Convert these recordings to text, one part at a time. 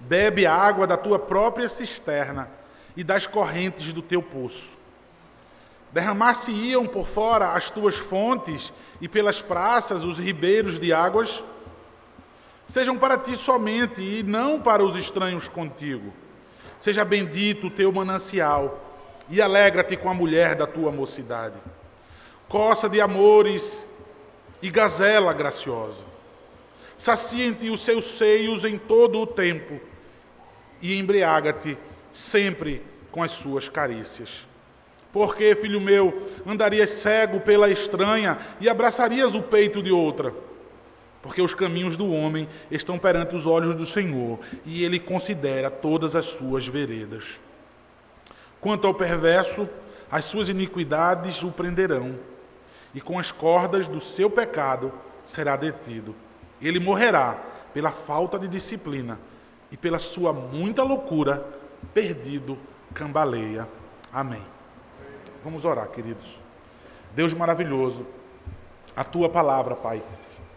Bebe a água da tua própria cisterna e das correntes do teu poço. Derramar-se-iam por fora as tuas fontes e pelas praças os ribeiros de águas. Sejam para ti somente e não para os estranhos contigo. Seja bendito o teu manancial e alegra-te com a mulher da tua mocidade. Coça de amores e gazela graciosa. Saciem-te os seus seios em todo o tempo e embriaga-te sempre com as suas carícias. Porque, filho meu, andarias cego pela estranha e abraçarias o peito de outra? Porque os caminhos do homem estão perante os olhos do Senhor, e ele considera todas as suas veredas. Quanto ao perverso, as suas iniquidades o prenderão, e com as cordas do seu pecado será detido. Ele morrerá pela falta de disciplina, e pela sua muita loucura, perdido, cambaleia. Amém. Vamos orar, queridos. Deus maravilhoso, a tua palavra, Pai,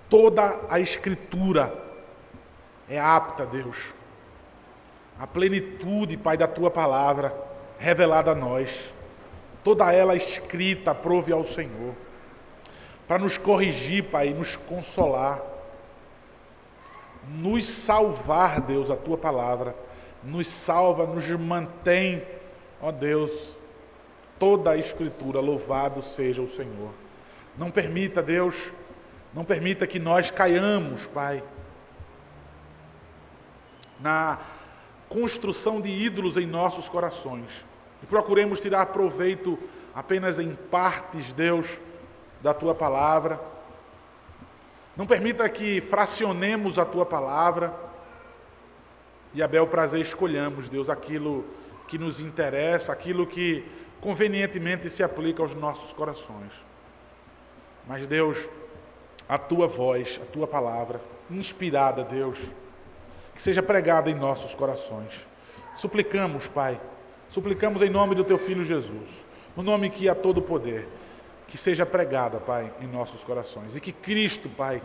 toda a Escritura é apta, Deus. A plenitude, Pai, da tua palavra revelada a nós, toda ela escrita, aprove ao Senhor, para nos corrigir, Pai, nos consolar, nos salvar, Deus, a tua palavra nos salva, nos mantém, ó Deus, toda a Escritura, louvado seja o Senhor. Não permita, Deus, não permita que nós caiamos, Pai, na construção de ídolos em nossos corações e procuremos tirar proveito apenas em partes, Deus, da tua palavra. Não permita que fracionemos a tua palavra e a bel prazer escolhamos, Deus, aquilo que nos interessa, aquilo que convenientemente se aplica aos nossos corações. Mas, Deus, a tua voz, a tua palavra, inspirada, Deus, que seja pregada em nossos corações. Suplicamos, Pai, suplicamos em nome do teu Filho Jesus, no nome que há todo poder, que seja pregada, Pai, em nossos corações. E que Cristo, Pai,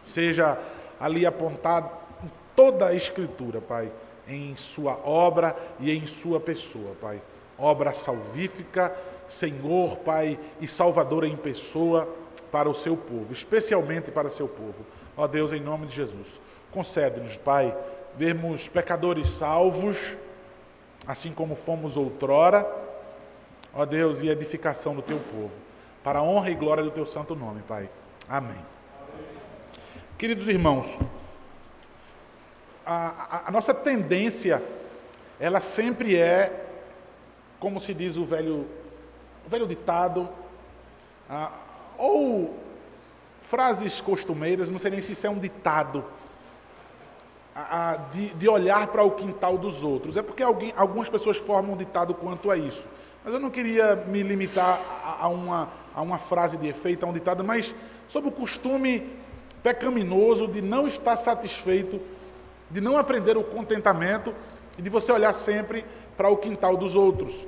seja ali apontado em toda a Escritura, Pai, em sua obra e em sua pessoa, Pai. Obra salvífica, Senhor, Pai, e Salvadora em pessoa para o seu povo, especialmente para o seu povo. Ó Deus, em nome de Jesus, concede-nos, Pai, vermos pecadores salvos, assim como fomos outrora, ó Deus, e edificação do teu povo, para a honra e glória do teu santo nome, Pai. Amém. Queridos irmãos, a nossa tendência, ela sempre é, como se diz o velho ditado, ou frases costumeiras, não sei nem se isso é um ditado, de olhar para o quintal dos outros. É porque algumas pessoas formam um ditado quanto a isso. Mas eu não queria me limitar a uma frase de efeito, a um ditado, mas sobre o costume pecaminoso de não estar satisfeito, de não aprender o contentamento e de você olhar sempre para o quintal dos outros.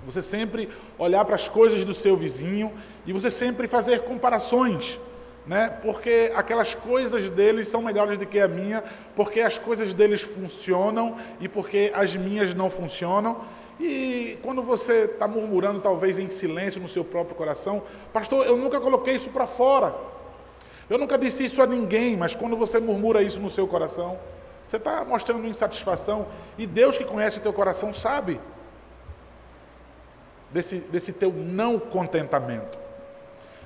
Você sempre olhar para as coisas do seu vizinho e você sempre fazer comparações, né? Porque aquelas coisas deles são melhores do que a minha, porque as coisas deles funcionam e porque as minhas não funcionam. E quando você está murmurando, talvez em silêncio no seu próprio coração, pastor, eu nunca coloquei isso para fora, eu nunca disse isso a ninguém, mas quando você murmura isso no seu coração, você está mostrando insatisfação, e Deus que conhece o teu coração sabe desse teu não contentamento.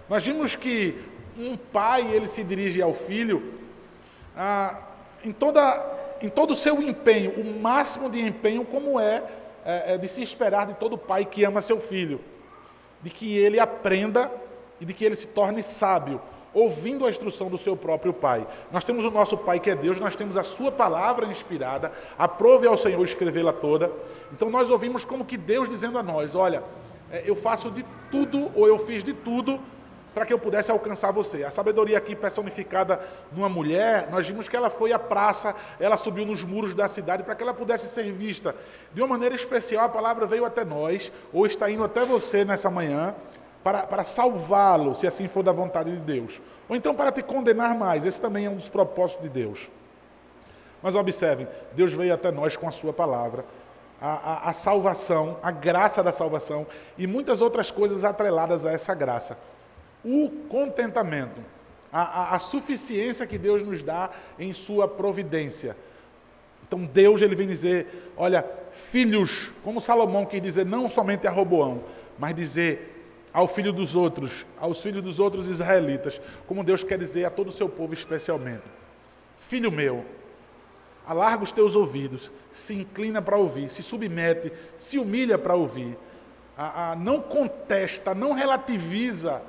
Nós vimos que um pai, ele se dirige ao filho em todo o seu empenho, o máximo de empenho, como é de se esperar de todo pai que ama seu filho, de que ele aprenda e de que ele se torne sábio, ouvindo a instrução do seu próprio pai. Nós temos o nosso Pai que é Deus, nós temos a sua palavra inspirada, aprove ao Senhor escrevê-la toda. Então nós ouvimos como que Deus dizendo a nós, olha, eu faço de tudo, ou eu fiz de tudo, para que eu pudesse alcançar você. A sabedoria aqui personificada numa mulher, nós vimos que ela foi à praça, ela subiu nos muros da cidade para que ela pudesse ser vista. De uma maneira especial, a palavra veio até nós, ou está indo até você nessa manhã, para salvá-lo, se assim for da vontade de Deus. Ou então para te condenar mais, esse também é um dos propósitos de Deus. Mas observem, Deus veio até nós com a sua palavra, a salvação, a graça da salvação e muitas outras coisas atreladas a essa graça. O contentamento, a suficiência que Deus nos dá em sua providência. Então Deus, ele vem dizer, olha, filhos, como Salomão quis dizer, não somente a Roboão, mas dizer aos filhos dos outros israelitas, como Deus quer dizer a todo o seu povo especialmente. Filho meu, alarga os teus ouvidos, se inclina para ouvir, se submete, se humilha para ouvir. Não contesta, não relativiza,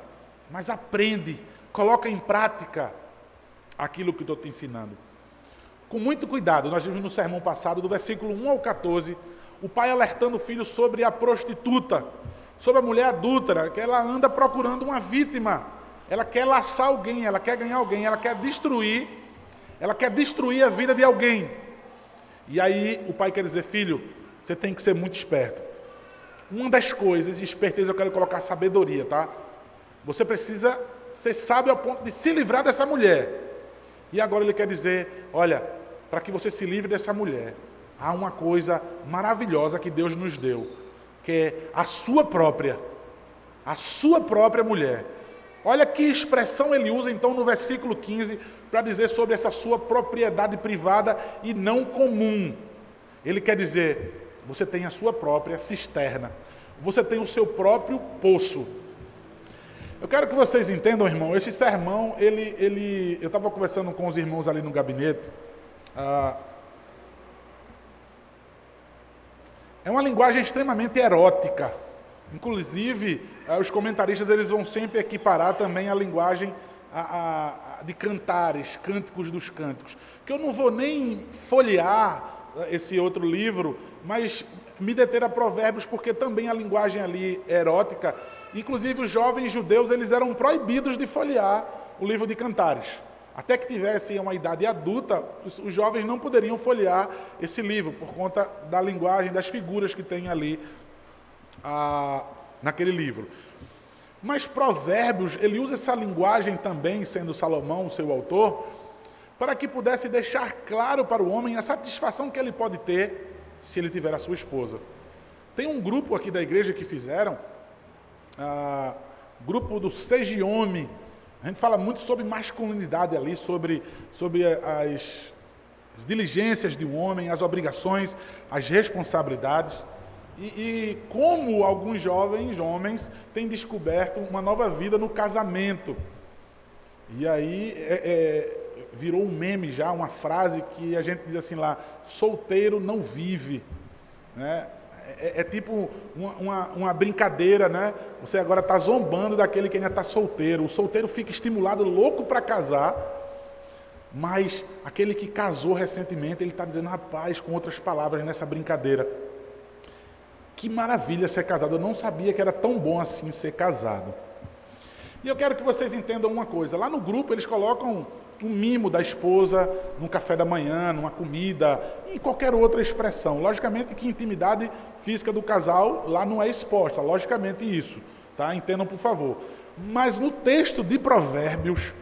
mas aprende, coloca em prática aquilo que estou te ensinando. Com muito cuidado, nós vimos no sermão passado, do versículo 1 ao 14, o pai alertando o filho sobre a prostituta, sobre a mulher adúltera, que ela anda procurando uma vítima, ela quer laçar alguém, ela quer ganhar alguém, ela quer destruir a vida de alguém. E aí o pai quer dizer, filho, você tem que ser muito esperto. Uma das coisas, e esperteza eu quero colocar sabedoria, tá? Você precisa ser sábio ao ponto de se livrar dessa mulher. E agora ele quer dizer, olha, para que você se livre dessa mulher, há uma coisa maravilhosa que Deus nos deu, que é a sua própria mulher. Olha que expressão ele usa então no versículo 15 para dizer sobre essa sua propriedade privada e não comum. Ele quer dizer, você tem a sua própria cisterna, você tem o seu próprio poço. Eu quero que vocês entendam, irmão, esse sermão, eu estava conversando com os irmãos ali no gabinete, é uma linguagem extremamente erótica. Inclusive, os comentaristas eles vão sempre equiparar também a linguagem de cantares, cânticos dos cânticos. Que eu não vou nem folhear esse outro livro, mas me deter a Provérbios, porque também a linguagem ali é erótica. Inclusive, os jovens judeus eles eram proibidos de folhear o livro de cantares. Até que tivessem uma idade adulta, os jovens não poderiam folhear esse livro, por conta da linguagem, das figuras que tem ali naquele livro. Mas Provérbios, ele usa essa linguagem também, sendo Salomão o seu autor, para que pudesse deixar claro para o homem a satisfação que ele pode ter se ele tiver a sua esposa. Tem um grupo aqui da igreja que fizeram, grupo do Segiome. A gente fala muito sobre masculinidade ali, sobre as diligências de um homem, as obrigações, as responsabilidades. E como alguns jovens homens têm descoberto uma nova vida no casamento. E aí virou um meme já, uma frase que a gente diz assim lá, solteiro não vive, né? É tipo uma brincadeira, né? Você agora está zombando daquele que ainda está solteiro. O solteiro fica estimulado, louco para casar, mas aquele que casou recentemente, ele está dizendo, rapaz, com outras palavras nessa brincadeira, que maravilha ser casado, eu não sabia que era tão bom assim ser casado. E eu quero que vocês entendam uma coisa, lá no grupo eles colocam um mimo da esposa no café da manhã, numa comida, em qualquer outra expressão. Logicamente que intimidade física do casal lá não é exposta, logicamente isso, tá? Entendam por favor. Mas no texto de Provérbios,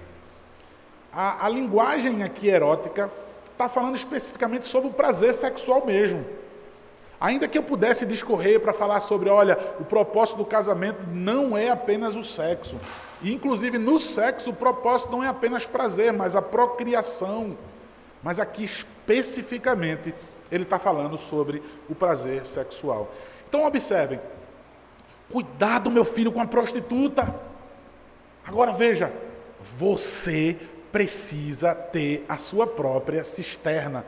a linguagem aqui erótica está falando especificamente sobre o prazer sexual mesmo. Ainda que eu pudesse discorrer para falar sobre, olha, o propósito do casamento não é apenas o sexo. E, inclusive, no sexo, o propósito não é apenas prazer, mas a procriação. Mas aqui, especificamente, ele está falando sobre o prazer sexual. Então, observem. Cuidado, meu filho, com a prostituta. Agora, veja. Você precisa ter a sua própria cisterna.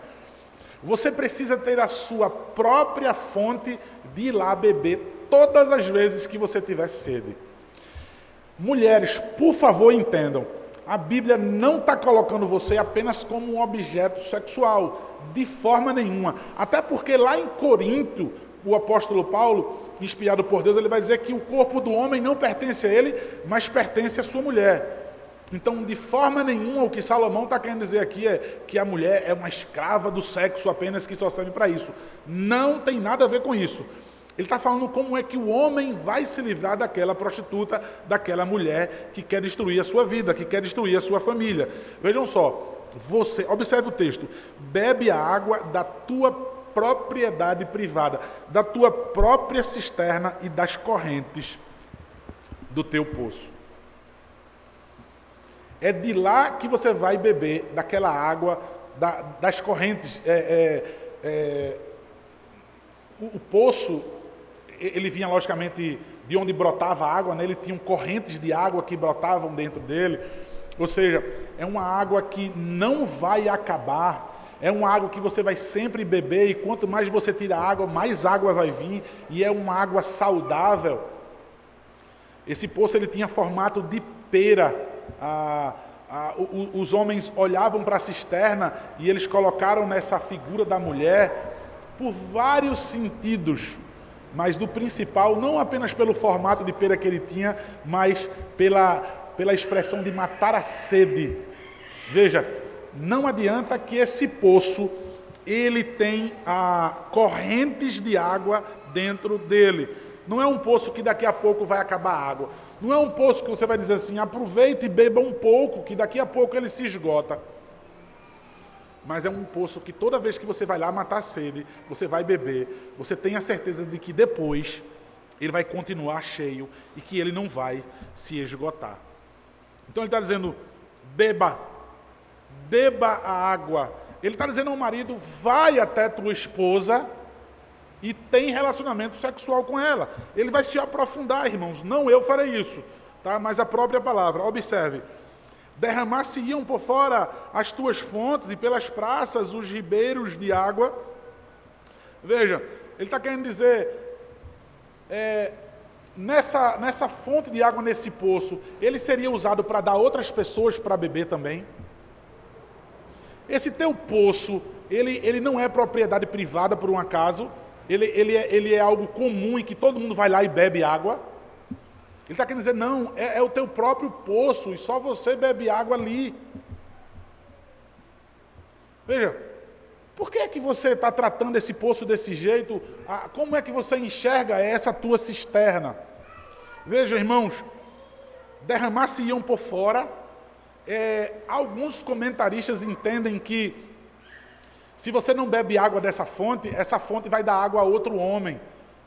Você precisa ter a sua própria fonte de ir lá beber todas as vezes que você tiver sede. Mulheres, por favor, entendam. A Bíblia não está colocando você apenas como um objeto sexual, de forma nenhuma. Até porque lá em Corinto, o apóstolo Paulo, inspirado por Deus, ele vai dizer que o corpo do homem não pertence a ele, mas pertence à sua mulher. Então, de forma nenhuma, o que Salomão está querendo dizer aqui é que a mulher é uma escrava do sexo apenas que só serve para isso. Não tem nada a ver com isso. Ele está falando como é que o homem vai se livrar daquela prostituta, daquela mulher que quer destruir a sua vida, que quer destruir a sua família. Vejam só, você, observe o texto, bebe a água da tua propriedade privada, da tua própria cisterna e das correntes do teu poço. É de lá que você vai beber daquela água, das correntes. O poço, ele vinha logicamente de onde brotava a água, né? Ele tinha correntes de água que brotavam dentro dele. Ou seja, é uma água que não vai acabar, é uma água que você vai sempre beber, e quanto mais você tira água, mais água vai vir, e é uma água saudável. Esse poço ele tinha formato de pera. Os homens olhavam para a cisterna e eles colocaram nessa figura da mulher por vários sentidos, mas do principal, não apenas pelo formato de pera que ele tinha, mas pela expressão de matar a sede. Veja, não adianta que esse poço, ele tem correntes de água dentro dele. Não é um poço que daqui a pouco vai acabar a água. Não é um poço que você vai dizer assim, aproveite e beba um pouco, que daqui a pouco ele se esgota. Mas é um poço que toda vez que você vai lá matar a sede, você vai beber, você tem a certeza de que depois ele vai continuar cheio e que ele não vai se esgotar. Então ele está dizendo, beba a água. Ele está dizendo ao marido, vai até tua esposa e tem relacionamento sexual com ela. Ele vai se aprofundar, irmãos. Não eu farei isso, tá? Mas a própria palavra. Observe. Derramar-se-iam por fora as tuas fontes e pelas praças os ribeiros de água. Veja, ele está querendo dizer, nessa fonte de água, nesse poço, ele seria usado para dar outras pessoas para beber também. Esse teu poço, ele não é propriedade privada por um acaso, ele é algo comum em que todo mundo vai lá e bebe água. Ele está querendo dizer, não, é o teu próprio poço e só você bebe água ali. Veja, por que é que você está tratando esse poço desse jeito? Como é que você enxerga essa tua cisterna? Veja, irmãos, derramar-se-iam por fora. Alguns comentaristas entendem que se você não bebe água dessa fonte, essa fonte vai dar água a outro homem.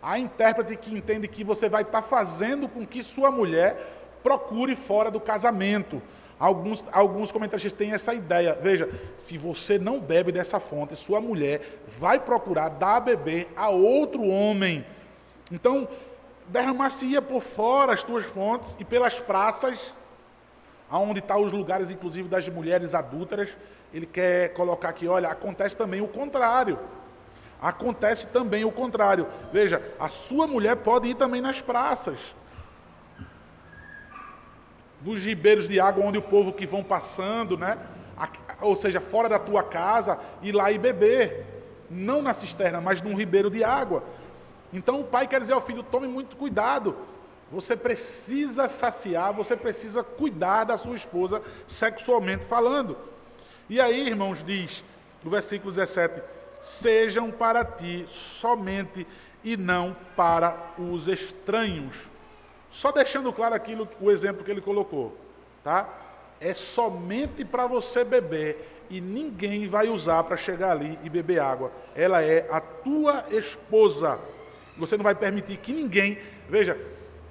Há intérprete que entende que você vai estar fazendo com que sua mulher procure fora do casamento. Alguns comentaristas têm essa ideia. Veja, se você não bebe dessa fonte, sua mulher vai procurar dar a beber a outro homem. Então, derramar-se-ia por fora as tuas fontes e pelas praças, aonde estão os lugares, inclusive, das mulheres adúlteras. Ele quer colocar aqui, olha, acontece também o contrário. Acontece também o contrário. Veja, a sua mulher pode ir também nas praças, nos ribeiros de água, onde o povo que vão passando, né? Ou seja, fora da tua casa, ir lá e beber. Não na cisterna, mas num ribeiro de água. Então o pai quer dizer ao filho, tome muito cuidado. Você precisa saciar, você precisa cuidar da sua esposa sexualmente falando. E aí, irmãos, diz, no versículo 17, sejam para ti somente e não para os estranhos. Só deixando claro o exemplo que ele colocou, tá? É somente para você beber e ninguém vai usar para chegar ali e beber água. Ela é a tua esposa. Você não vai permitir que ninguém, veja,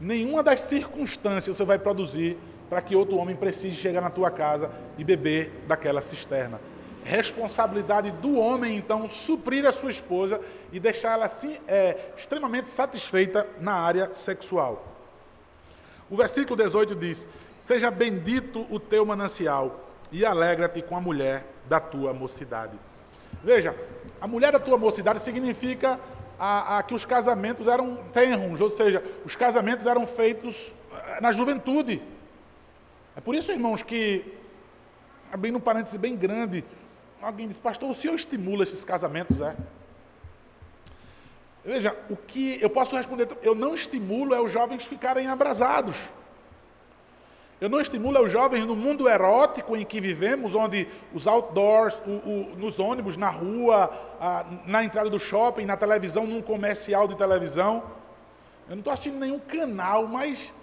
nenhuma das circunstâncias você vai produzir para que outro homem precise chegar na tua casa e beber daquela cisterna. Responsabilidade do homem, então, suprir a sua esposa e deixar ela assim, extremamente satisfeita na área sexual. O versículo 18 diz, seja bendito o teu manancial e alegra-te com a mulher da tua mocidade. Veja, a mulher da tua mocidade significa que os casamentos eram tenros, ou seja, os casamentos eram feitos na juventude. É por isso, irmãos, que, abrindo um parêntese bem grande, alguém disse, pastor, o senhor estimula esses casamentos, Veja, o que eu posso responder, eu não estimulo os jovens ficarem abrasados. Eu não estimulo os jovens no mundo erótico em que vivemos, onde os outdoors, nos ônibus, na rua, na entrada do shopping, na televisão, num comercial de televisão. Eu não estou assistindo nenhum canal, mas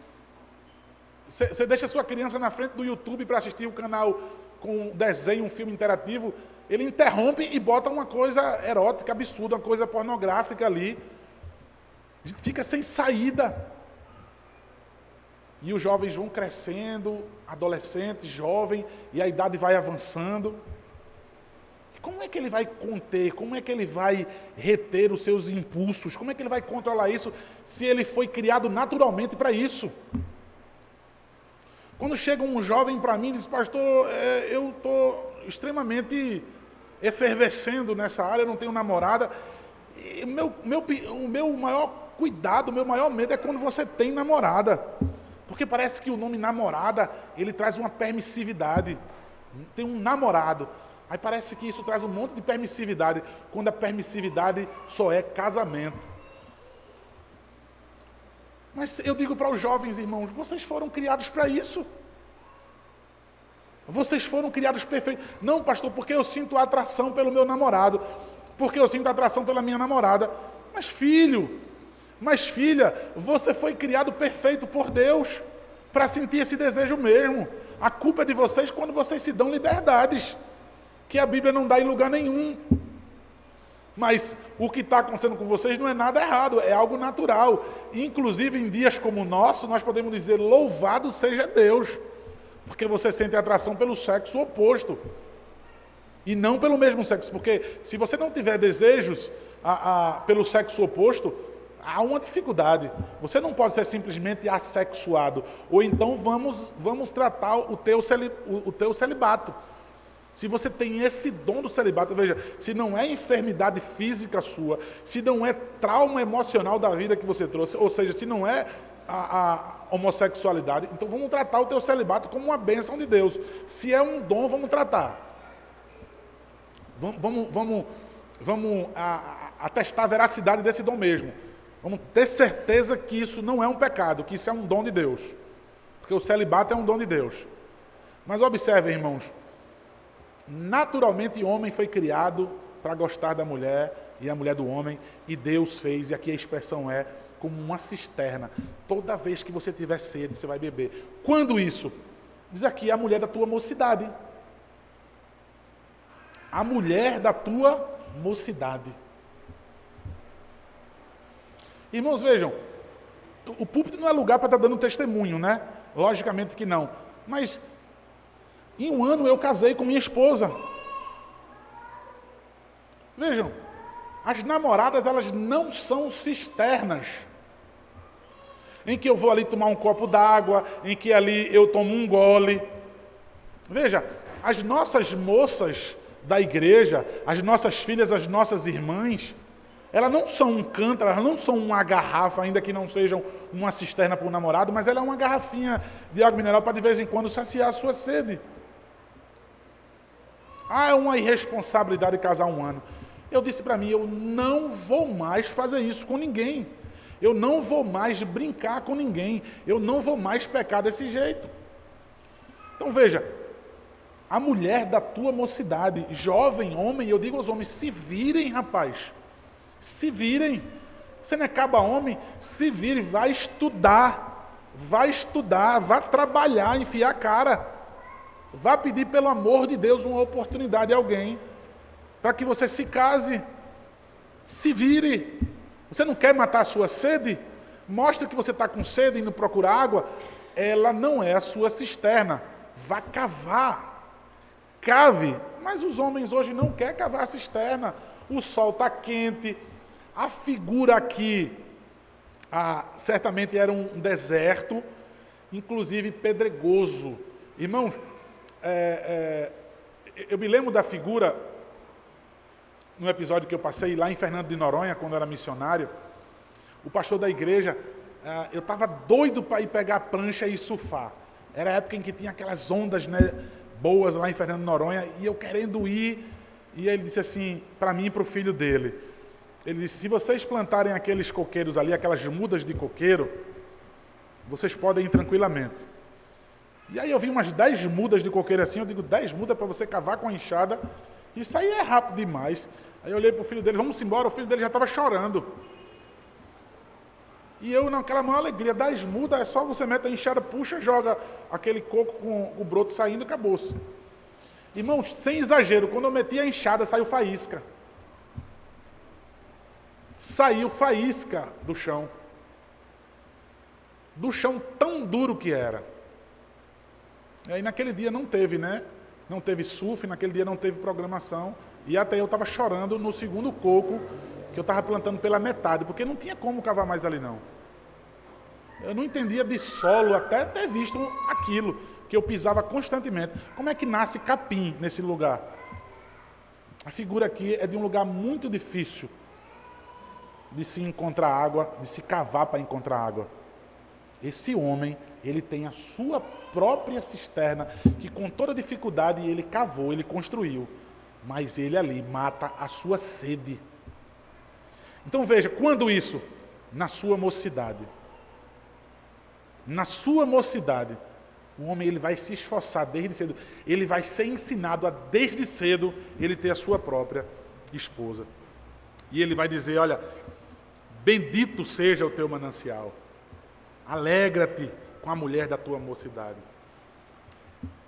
você deixa a sua criança na frente do YouTube para assistir o canal com um desenho, um filme interativo, ele interrompe e bota uma coisa erótica, absurda, uma coisa pornográfica ali. A gente fica sem saída. E os jovens vão crescendo, adolescentes, jovem, e a idade vai avançando. E como é que ele vai conter, como é que ele vai reter os seus impulsos, como é que ele vai controlar isso, se ele foi criado naturalmente para isso? Quando chega um jovem para mim e diz, pastor, eu estou extremamente efervescendo nessa área, eu não tenho namorada. E o meu maior cuidado, o meu maior medo é quando você tem namorada. Porque parece que o nome namorada, ele traz uma permissividade. Tem um namorado. Aí parece que isso traz um monte de permissividade, quando a permissividade só é casamento. Mas eu digo para os jovens irmãos, vocês foram criados para isso. Vocês foram criados perfeitos. Não, pastor, porque eu sinto atração pelo meu namorado. Porque eu sinto atração pela minha namorada. Mas filho, mas filha, você foi criado perfeito por Deus para sentir esse desejo mesmo. A culpa é de vocês quando vocês se dão liberdades, que a Bíblia não dá em lugar nenhum. Mas o que está acontecendo com vocês não é nada errado, é algo natural. Inclusive em dias como o nosso, nós podemos dizer, louvado seja Deus, porque você sente atração pelo sexo oposto, e não pelo mesmo sexo, porque se você não tiver desejos pelo sexo oposto, há uma dificuldade. Você não pode ser simplesmente assexuado. Ou então vamos tratar o teu celibato. Se você tem esse dom do celibato, veja, se não é enfermidade física sua, se não é trauma emocional da vida que você trouxe, ou seja, se não é a homossexualidade, então vamos tratar o teu celibato como uma bênção de Deus. Se é um dom, vamos tratar. Vamos atestar a veracidade desse dom mesmo. Vamos ter certeza que isso não é um pecado, que isso é um dom de Deus. Porque o celibato é um dom de Deus. Mas observem, irmãos, naturalmente o homem foi criado para gostar da mulher e a mulher do homem, e Deus fez, e aqui a expressão é, como uma cisterna. Toda vez que você tiver sede, você vai beber. Quando isso? Diz aqui, a mulher da tua mocidade. A mulher da tua mocidade. Irmãos, vejam, o púlpito não é lugar para estar dando testemunho, né? Logicamente que não. Mas, em um ano eu casei com minha esposa. Vejam, as namoradas, elas não são cisternas, em que eu vou ali tomar um copo d'água, em que ali eu tomo um gole. Veja, as nossas moças da igreja, as nossas filhas, as nossas irmãs, elas não são um cântaro, elas não são uma garrafa, ainda que não sejam uma cisterna para o namorado, mas ela é uma garrafinha de água mineral para de vez em quando saciar a sua sede. É uma irresponsabilidade casar um ano. Eu disse para mim, eu não vou mais fazer isso com ninguém. Eu não vou mais brincar com ninguém. Eu não vou mais pecar desse jeito. Então veja, a mulher da tua mocidade, jovem, homem, eu digo aos homens, se virem, rapaz. Se virem. Você não é caba homem? Se vire, vai estudar, vai trabalhar, enfiar a cara. Vá pedir, pelo amor de Deus, uma oportunidade a alguém, para que você se case. Se vire. Você não quer matar a sua sede? Mostra que você está com sede indo procurar água. Ela não é a sua cisterna. Vá cavar. Cave. Mas os homens hoje não querem cavar a cisterna. O sol está quente. A figura aqui, certamente era um deserto, inclusive pedregoso. Irmãos, eu me lembro da figura, no episódio que eu passei lá em Fernando de Noronha, quando eu era missionário, o pastor da igreja, eu estava doido para ir pegar a prancha e surfar. Era a época em que tinha aquelas ondas, né, boas lá em Fernando de Noronha, e eu querendo ir, e ele disse assim, para mim e para o filho dele, ele disse, se vocês plantarem aqueles coqueiros ali, aquelas mudas de coqueiro, vocês podem ir tranquilamente. E aí eu vi umas 10 mudas de coqueiro assim, eu digo, 10 mudas para você cavar com a enxada, isso aí é rápido demais. Aí eu olhei para o filho dele, vamos embora, o filho dele já estava chorando. E eu, naquela maior alegria, 10 mudas, é só você mete a enxada, puxa, joga aquele coco com o broto saindo e acabou-se. Irmãos, sem exagero, quando eu meti a enxada, saiu faísca. Saiu faísca do chão. Do chão tão duro que era. E aí naquele dia não teve, né? Não teve surf, naquele dia não teve programação. E até eu estava chorando no segundo coco que eu estava plantando pela metade, porque não tinha como cavar mais ali não. Eu não entendia de solo até ter visto aquilo, que eu pisava constantemente. Como é que nasce capim nesse lugar? A figura aqui é de um lugar muito difícil de se encontrar água, de se cavar para encontrar água. Esse homem, ele tem a sua própria cisterna, que com toda dificuldade ele cavou, ele construiu. Mas ele ali mata a sua sede. Então veja, quando isso? Na sua mocidade. Na sua mocidade. O homem ele vai se esforçar desde cedo. Ele vai ser ensinado a desde cedo ele ter a sua própria esposa. E ele vai dizer, olha, bendito seja o teu manancial. Alegra-te com a mulher da tua mocidade.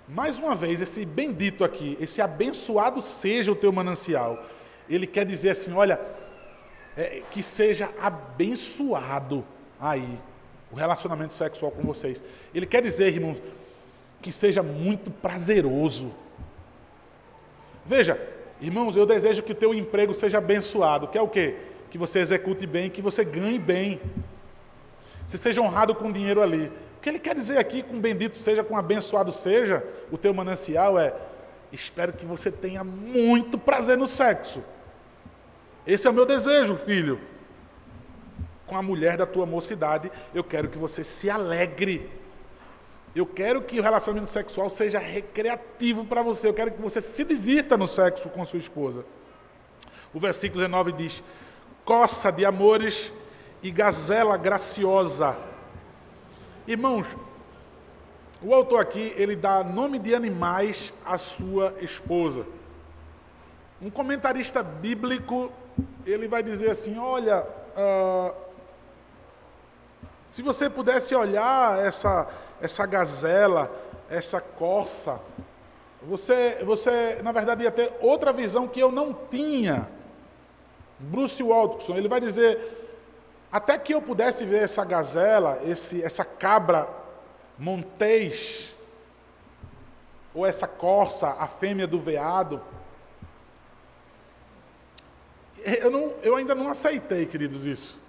Mais uma vez, esse bendito aqui, esse abençoado seja o teu manancial. Ele quer dizer assim, olha, que seja abençoado aí o relacionamento sexual com vocês. Ele quer dizer, irmãos, que seja muito prazeroso. Veja, irmãos, eu desejo que o teu emprego seja abençoado. Que é o quê? Que você execute bem, que você ganhe bem. Se seja honrado com dinheiro ali. O que ele quer dizer aqui com bendito seja, com abençoado seja, o teu manancial espero que você tenha muito prazer no sexo. Esse é o meu desejo, filho. Com a mulher da tua mocidade, eu quero que você se alegre. Eu quero que o relacionamento sexual seja recreativo para você. Eu quero que você se divirta no sexo com sua esposa. O versículo 19 diz, coça de amores e gazela graciosa. Irmãos, o autor aqui, ele dá nome de animais à sua esposa. Um comentarista bíblico, ele vai dizer assim, olha, se você pudesse olhar essa gazela, essa corça, você, na verdade, ia ter outra visão que eu não tinha. Bruce Waltson, ele vai dizer, até que eu pudesse ver essa gazela, essa cabra montês, ou essa corça, a fêmea do veado, eu ainda não aceitei, queridos, isso.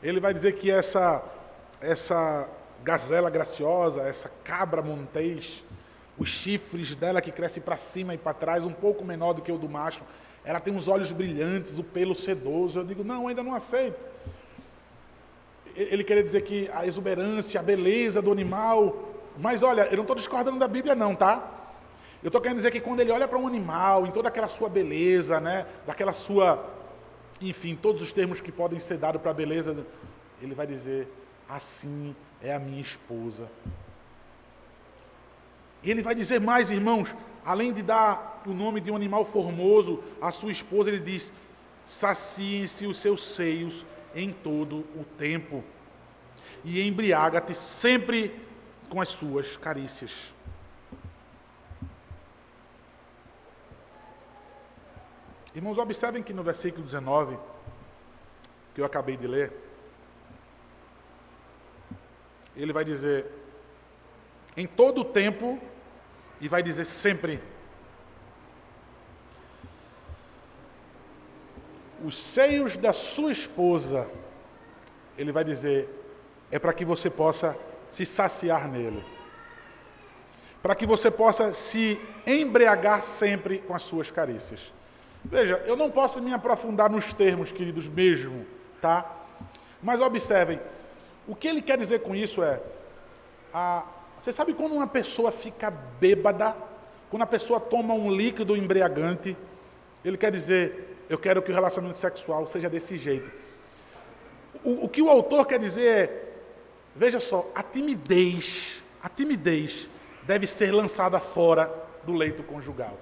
Ele vai dizer que essa gazela graciosa, essa cabra montês, os chifres dela que crescem para cima e para trás, um pouco menor do que o do macho, ela tem uns olhos brilhantes, o pelo sedoso. Eu digo, não, ainda não aceito. Ele queria dizer que a exuberância, a beleza do animal, mas olha, eu não estou discordando da Bíblia não, tá? Eu estou querendo dizer que quando ele olha para um animal, em toda aquela sua beleza, né, daquela sua, enfim, todos os termos que podem ser dados para a beleza, ele vai dizer, assim é a minha esposa. Ele vai dizer mais, irmãos, além de dar o nome de um animal formoso à sua esposa, ele diz, saciem-se os seus seios em todo o tempo, e embriaga-te sempre com as suas carícias. Irmãos, observem que no versículo 19, que eu acabei de ler, ele vai dizer, em todo o tempo, e vai dizer sempre, os seios da sua esposa, ele vai dizer, é para que você possa se saciar nele. Para que você possa se embriagar sempre com as suas carícias. Veja, eu não posso me aprofundar nos termos, queridos, mesmo, tá? Mas observem, o que ele quer dizer com isso você sabe quando uma pessoa fica bêbada, quando a pessoa toma um líquido embriagante, ele quer dizer, eu quero que o relacionamento sexual seja desse jeito. O que o autor quer dizer é, veja só, a timidez deve ser lançada fora do leito conjugal.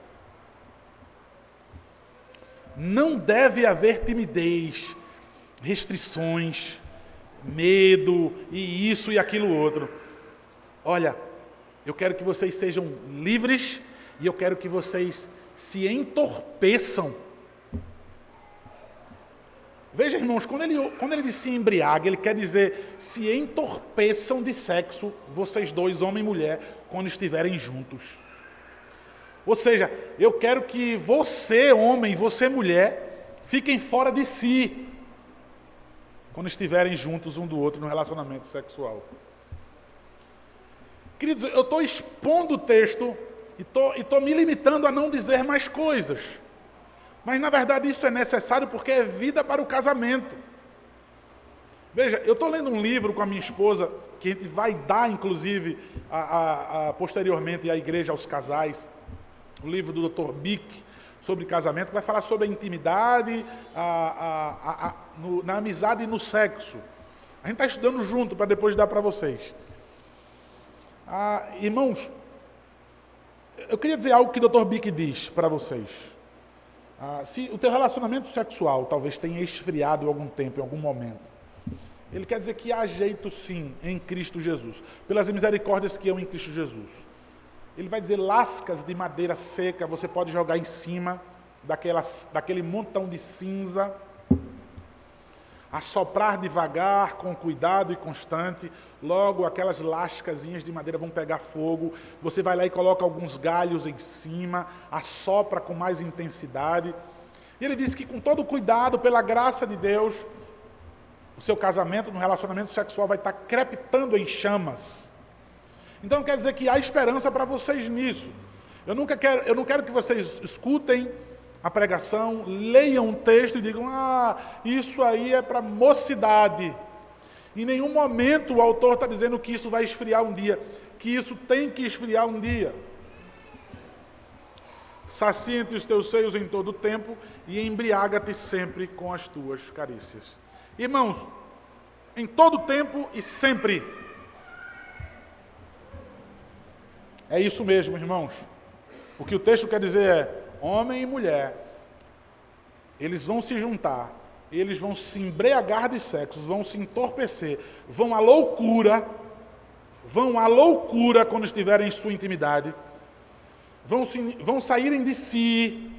Não deve haver timidez, restrições, medo, e isso e aquilo outro. Olha, eu quero que vocês sejam livres E eu quero que vocês se entorpeçam. Veja, irmãos, quando ele diz se embriaga, ele quer dizer se entorpeçam de sexo, vocês dois, homem e mulher, quando estiverem juntos. Ou seja, eu quero que você, homem, e você, mulher, fiquem fora de si, quando estiverem juntos um do outro no relacionamento sexual. Queridos, eu estou expondo o texto e estou me limitando a não dizer mais coisas. Mas, na verdade, isso é necessário porque é vida para o casamento. Veja, eu estou lendo um livro com a minha esposa, que a gente vai dar, inclusive, posteriormente à igreja aos casais. O livro do Dr. Bick, sobre casamento, vai falar sobre a intimidade, na amizade e no sexo. A gente está estudando junto para depois dar para vocês. Irmãos, eu queria dizer algo que o Dr. Bick diz para vocês. Se o teu relacionamento sexual talvez tenha esfriado em algum tempo, em algum momento, ele quer dizer que há jeito sim em Cristo Jesus, pelas misericórdias que hão em Cristo Jesus. Ele vai dizer, lascas de madeira seca, você pode jogar em cima daquele montão de cinza, assoprar devagar, com cuidado e constante, logo aquelas lascazinhas de madeira vão pegar fogo, você vai lá e coloca alguns galhos em cima, assopra com mais intensidade. E ele diz que com todo cuidado, pela graça de Deus, o seu casamento, no relacionamento sexual, vai estar crepitando em chamas. Então quer dizer que há esperança para vocês nisso. Eu não quero que vocês escutem a pregação, leiam um texto e digam, isso aí é para mocidade. Em nenhum momento o autor está dizendo que isso vai esfriar um dia, que isso tem que esfriar um dia. Sacia-te os teus seios em todo o tempo e embriaga-te sempre com as tuas carícias. Irmãos, em todo tempo e sempre. É isso mesmo, irmãos. O que o texto quer dizer é, homem e mulher, eles vão se juntar, eles vão se embriagar de sexo, vão se entorpecer, vão à loucura quando estiverem em sua intimidade, vão saírem de si,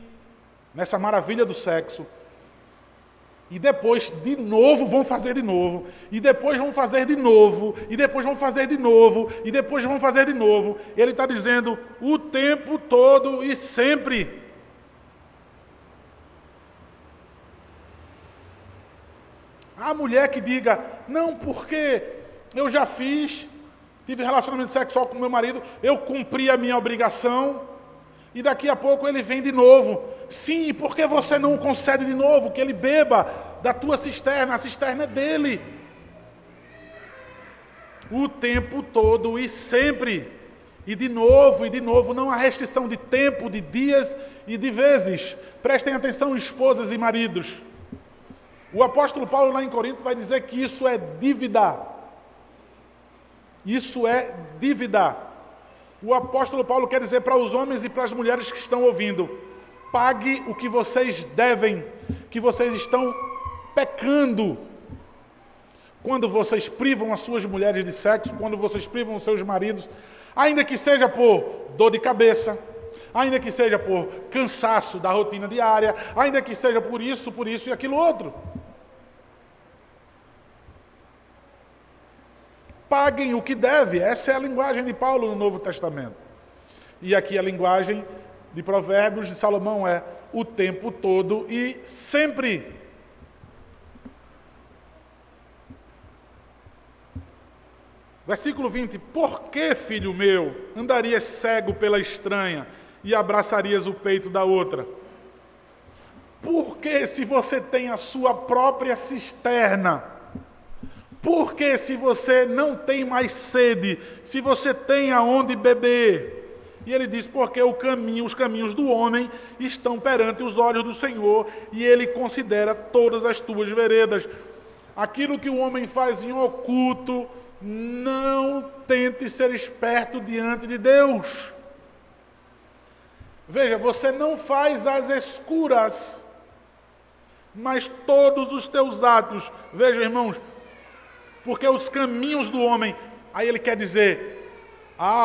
nessa maravilha do sexo, e depois, de novo, vão fazer de novo, e depois vão fazer de novo, e depois vão fazer de novo, e depois vão fazer de novo. Ele está dizendo o tempo todo e sempre. A mulher que diga, não, porque eu já tive relacionamento sexual com meu marido, eu cumpri a minha obrigação, e daqui a pouco ele vem de novo. Sim, porque você não concede de novo que ele beba da tua cisterna? A cisterna é dele. O tempo todo e sempre. E de novo, não há restrição de tempo, de dias e de vezes. Prestem atenção, esposas e maridos. O apóstolo Paulo lá em Corinto vai dizer que isso é dívida. Isso é dívida. O apóstolo Paulo quer dizer para os homens e para as mulheres que estão ouvindo, pague o que vocês devem, que vocês estão pecando. Quando vocês privam as suas mulheres de sexo, quando vocês privam os seus maridos, ainda que seja por dor de cabeça, ainda que seja por cansaço da rotina diária, ainda que seja por isso e aquilo outro. Paguem o que deve. Essa é a linguagem de Paulo no Novo Testamento. E aqui a linguagem de Provérbios de Salomão é o tempo todo e sempre. Versículo 20. Por que, filho meu, andarias cego pela estranha e abraçarias o peito da outra? Por que, se você tem a sua própria cisterna? Porque se você não tem mais sede, se você tem aonde beber? E ele diz, porque os caminhos do homem estão perante os olhos do Senhor, e ele considera todas as tuas veredas. Aquilo que o homem faz em oculto, não tente ser esperto diante de Deus. Veja, você não faz às escuras, mas todos os teus atos, veja, irmãos, porque os caminhos do homem, aí ele quer dizer,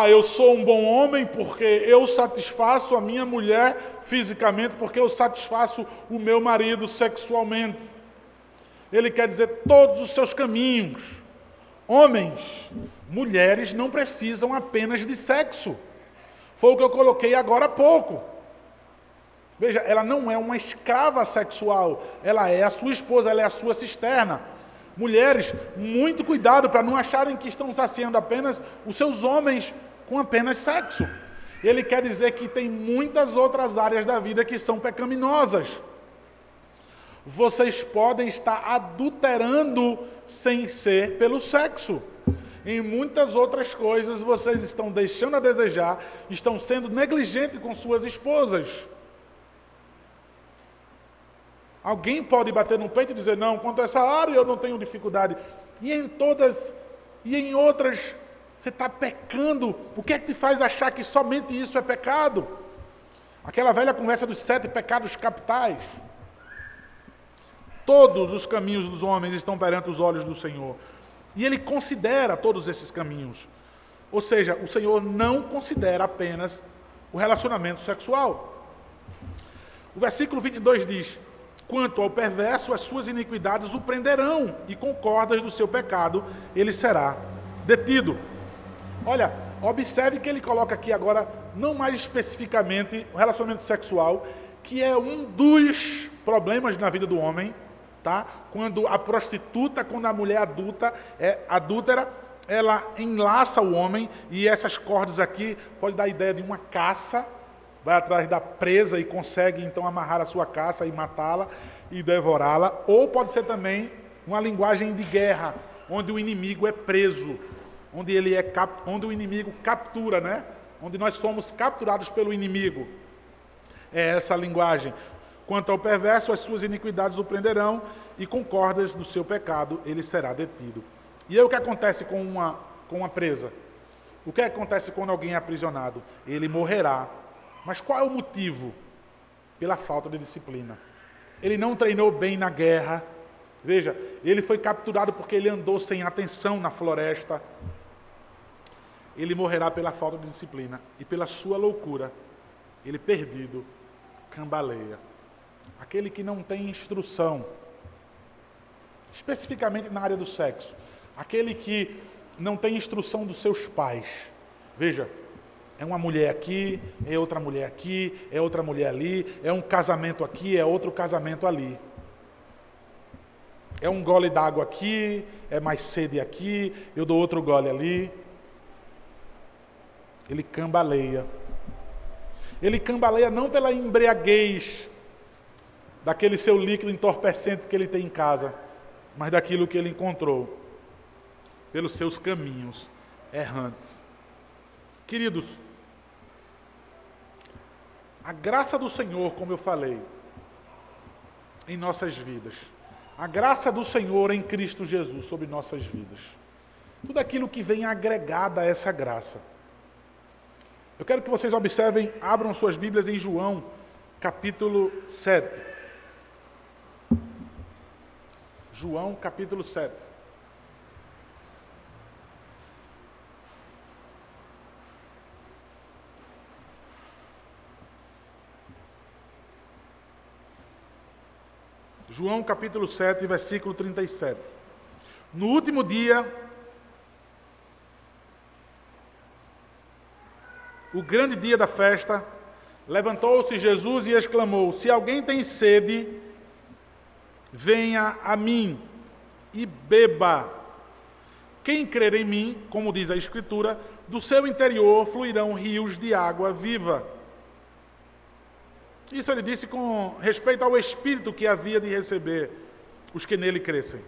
eu sou um bom homem porque eu satisfaço a minha mulher fisicamente, porque eu satisfaço o meu marido sexualmente. Ele quer dizer todos os seus caminhos. Homens, mulheres não precisam apenas de sexo. Foi o que eu coloquei agora há pouco. Veja, ela não é uma escrava sexual, ela é a sua esposa, ela é a sua cisterna. Mulheres, muito cuidado para não acharem que estão saciando apenas os seus homens com apenas sexo. Ele quer dizer que tem muitas outras áreas da vida que são pecaminosas. Vocês podem estar adulterando sem ser pelo sexo. Em muitas outras coisas vocês estão deixando a desejar, estão sendo negligentes com suas esposas. Alguém pode bater no peito e dizer, não, quanto a essa área eu não tenho dificuldade. E em todas, e em outras, você está pecando. O que é que te faz achar que somente isso é pecado? Aquela velha conversa dos 7 pecados capitais. Todos os caminhos dos homens estão perante os olhos do Senhor. E Ele considera todos esses caminhos. Ou seja, o Senhor não considera apenas o relacionamento sexual. O versículo 22 diz, quanto ao perverso, as suas iniquidades o prenderão, e com cordas do seu pecado ele será detido. Olha, observe que ele coloca aqui agora, não mais especificamente, o relacionamento sexual, que é um dos problemas na vida do homem, tá? Quando a prostituta, quando a mulher adúltera, ela enlaça o homem, e essas cordas aqui pode dar a ideia de uma caça, vai atrás da presa e consegue então amarrar a sua caça e matá-la e devorá-la, ou pode ser também uma linguagem de guerra, onde o inimigo é preso, onde o inimigo captura, né? Onde nós somos capturados pelo inimigo. É essa a linguagem. Quanto ao perverso, as suas iniquidades o prenderão, e com cordas do seu pecado ele será detido. E aí o que acontece com uma presa? O que acontece quando alguém é aprisionado? Ele morrerá. Mas qual é o motivo? Pela falta de disciplina. Ele não treinou bem na guerra. Veja, ele foi capturado porque ele andou sem atenção na floresta. Ele morrerá pela falta de disciplina. E pela sua loucura, ele perdido, cambaleia. Aquele que não tem instrução, especificamente na área do sexo. Aquele que não tem instrução dos seus pais. Veja, é uma mulher aqui, é outra mulher aqui, é outra mulher ali, é um casamento aqui, é outro casamento ali. É um gole d'água aqui, é mais sede aqui, eu dou outro gole ali. Ele cambaleia. Ele cambaleia não pela embriaguez daquele seu líquido entorpecente que ele tem em casa, mas daquilo que ele encontrou pelos seus caminhos errantes. Queridos, a graça do Senhor, como eu falei, em nossas vidas, a graça do Senhor em Cristo Jesus sobre nossas vidas, tudo aquilo que vem agregado a essa graça. Eu quero que vocês observem, abram suas Bíblias em João, capítulo 7. João, capítulo 7. João capítulo 7, versículo 37. No último dia, o grande dia da festa, levantou-se Jesus e exclamou: se alguém tem sede, venha a mim e beba. Quem crer em mim, como diz a Escritura, do seu interior fluirão rios de água viva. Isso ele disse com respeito ao Espírito que havia de receber os que nele crescem.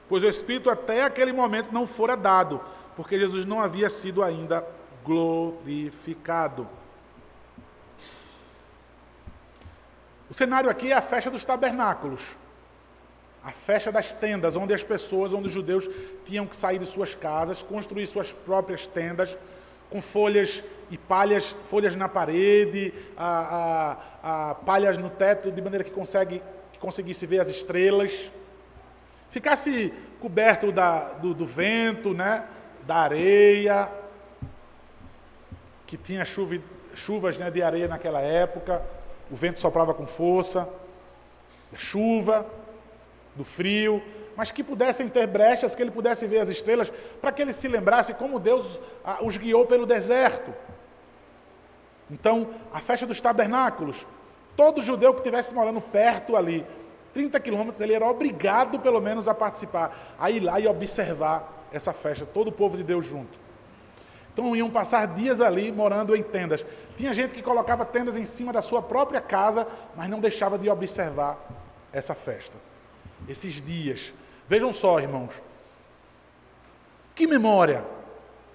Pois o Espírito até aquele momento não fora dado, porque Jesus não havia sido ainda glorificado. O cenário aqui é a festa dos tabernáculos. A festa das tendas, onde os judeus tinham que sair de suas casas, construir suas próprias tendas, com folhas e palhas, folhas na parede, palhas no teto, de maneira que conseguisse ver as estrelas, ficasse coberto do vento, né, da areia. que tinha chuvas, né, de areia naquela época, o vento soprava com força, da chuva, do frio, mas que pudessem ter brechas, que ele pudesse ver as estrelas, para que ele se lembrasse como Deus os guiou pelo deserto. Então, a festa dos tabernáculos, todo judeu que estivesse morando perto ali, 30 quilômetros, ele era obrigado pelo menos a participar, a ir lá e observar essa festa, todo o povo de Deus junto. Então iam passar dias ali morando em tendas. Tinha gente que colocava tendas em cima da sua própria casa, mas não deixava de observar essa festa. Esses dias. Vejam só, irmãos. Que memória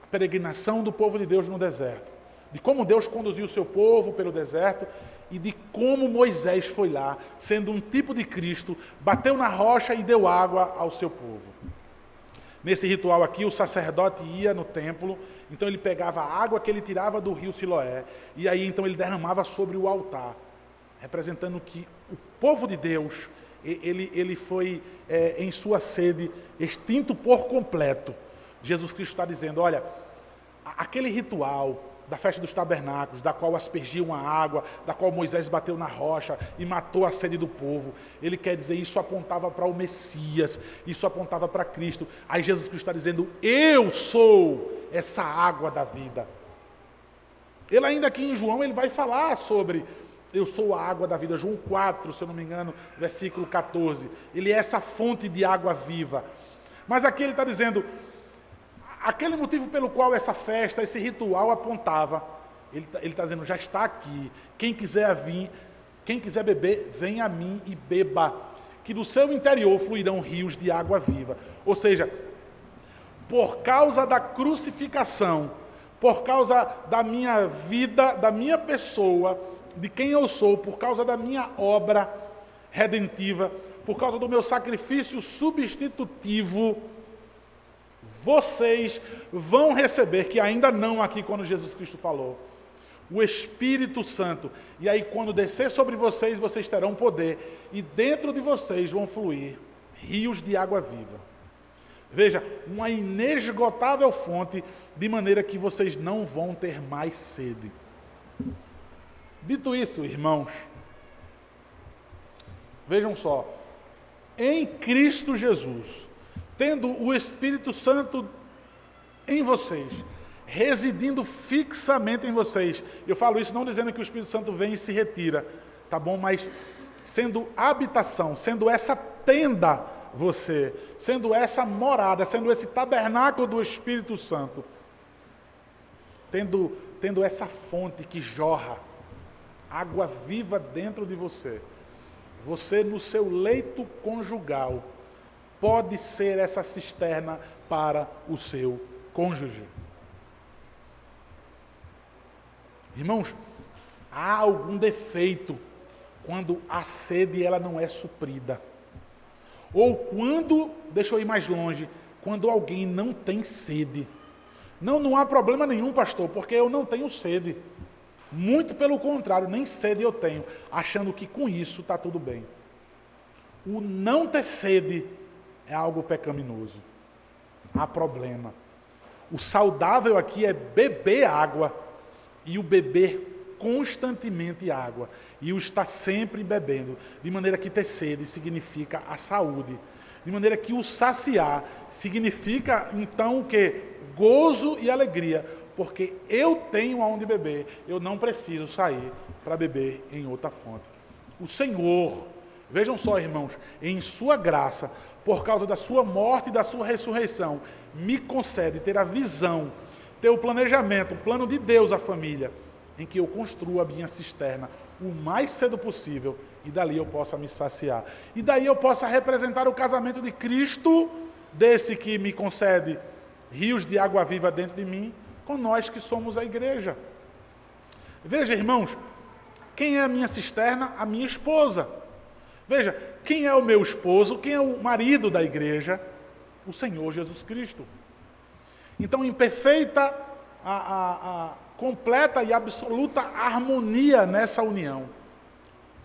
a peregrinação do povo de Deus no deserto. De como Deus conduziu o seu povo pelo deserto e de como Moisés foi lá, sendo um tipo de Cristo, bateu na rocha e deu água ao seu povo. Nesse ritual aqui, o sacerdote ia no templo, então ele pegava a água que ele tirava do rio Siloé, e aí então ele derramava sobre o altar, representando que o povo de Deus, ele foi, em sua sede, extinto por completo. Jesus Cristo está dizendo, olha, aquele ritual da festa dos tabernáculos, da qual aspergiam a água, da qual Moisés bateu na rocha e matou a sede do povo. Ele quer dizer, isso apontava para o Messias, isso apontava para Cristo. Aí Jesus Cristo está dizendo, eu sou essa água da vida. Ele ainda aqui em João, ele vai falar sobre, eu sou a água da vida. João 4, se eu não me engano, versículo 14. Ele é essa fonte de água viva. Mas aqui ele está dizendo, aquele motivo pelo qual essa festa, esse ritual apontava, ele está dizendo, já está aqui. Quem quiser vir, quem quiser beber, venha a mim e beba, que do seu interior fluirão rios de água viva. Ou seja, por causa da crucificação, por causa da minha vida, da minha pessoa, de quem eu sou, por causa da minha obra redentiva, por causa do meu sacrifício substitutivo, vocês vão receber, que ainda não aqui quando Jesus Cristo falou, o Espírito Santo. E aí quando descer sobre vocês, vocês terão poder. E dentro de vocês vão fluir rios de água viva. Veja, uma inesgotável fonte, de maneira que vocês não vão ter mais sede. Dito isso, irmãos, vejam só, em Cristo Jesus, tendo o Espírito Santo em vocês, residindo fixamente em vocês. Eu falo isso não dizendo que o Espírito Santo vem e se retira, tá bom? Mas sendo habitação, sendo essa tenda você, sendo essa morada, sendo esse tabernáculo do Espírito Santo, tendo essa fonte que jorra água viva dentro de você. Você no seu leito conjugal pode ser essa cisterna para o seu cônjuge. Irmãos, há algum defeito quando a sede ela não é suprida. Ou quando, deixa eu ir mais longe, quando alguém não tem sede. Não há problema nenhum, pastor, porque eu não tenho sede. Muito pelo contrário, nem sede eu tenho, achando que com isso está tudo bem. O não ter sede é algo pecaminoso. Há problema. O saudável aqui é beber água e o beber constantemente água e o estar sempre bebendo, de maneira que ter sede significa a saúde, de maneira que o saciar significa então o quê? Gozo e alegria, porque eu tenho aonde beber, eu não preciso sair para beber em outra fonte. O Senhor, vejam só, irmãos, em sua graça, por causa da sua morte e da sua ressurreição, me concede ter a visão, ter o planejamento, o plano de Deus à família, em que eu construa a minha cisterna o mais cedo possível e dali eu possa me saciar. E daí eu possa representar o casamento de Cristo, desse que me concede rios de água viva dentro de mim, com nós que somos a igreja. Veja, irmãos, quem é a minha cisterna? A minha esposa. Veja, quem é o meu esposo? Quem é o marido da igreja? O Senhor Jesus Cristo. Então, em perfeita, completa e absoluta harmonia nessa união,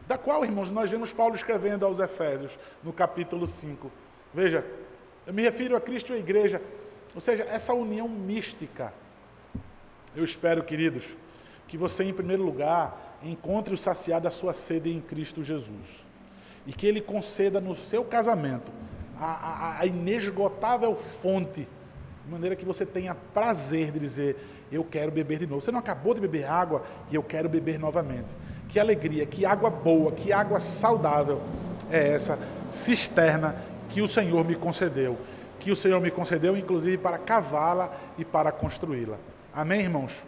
da qual, irmãos, nós vemos Paulo escrevendo aos Efésios, no capítulo 5. Veja, eu me refiro a Cristo e a igreja, ou seja, essa união mística. Eu espero, queridos, que você, em primeiro lugar, encontre o saciar da sua sede em Cristo Jesus. E que Ele conceda no seu casamento a inesgotável fonte, de maneira que você tenha prazer de dizer, eu quero beber de novo. Você não acabou de beber água e eu quero beber novamente. Que alegria, que água boa, que água saudável é essa cisterna que o Senhor me concedeu. Que o Senhor me concedeu, inclusive, para cavá-la e para construí-la. Amém, irmãos?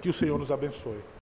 Que o Senhor nos abençoe.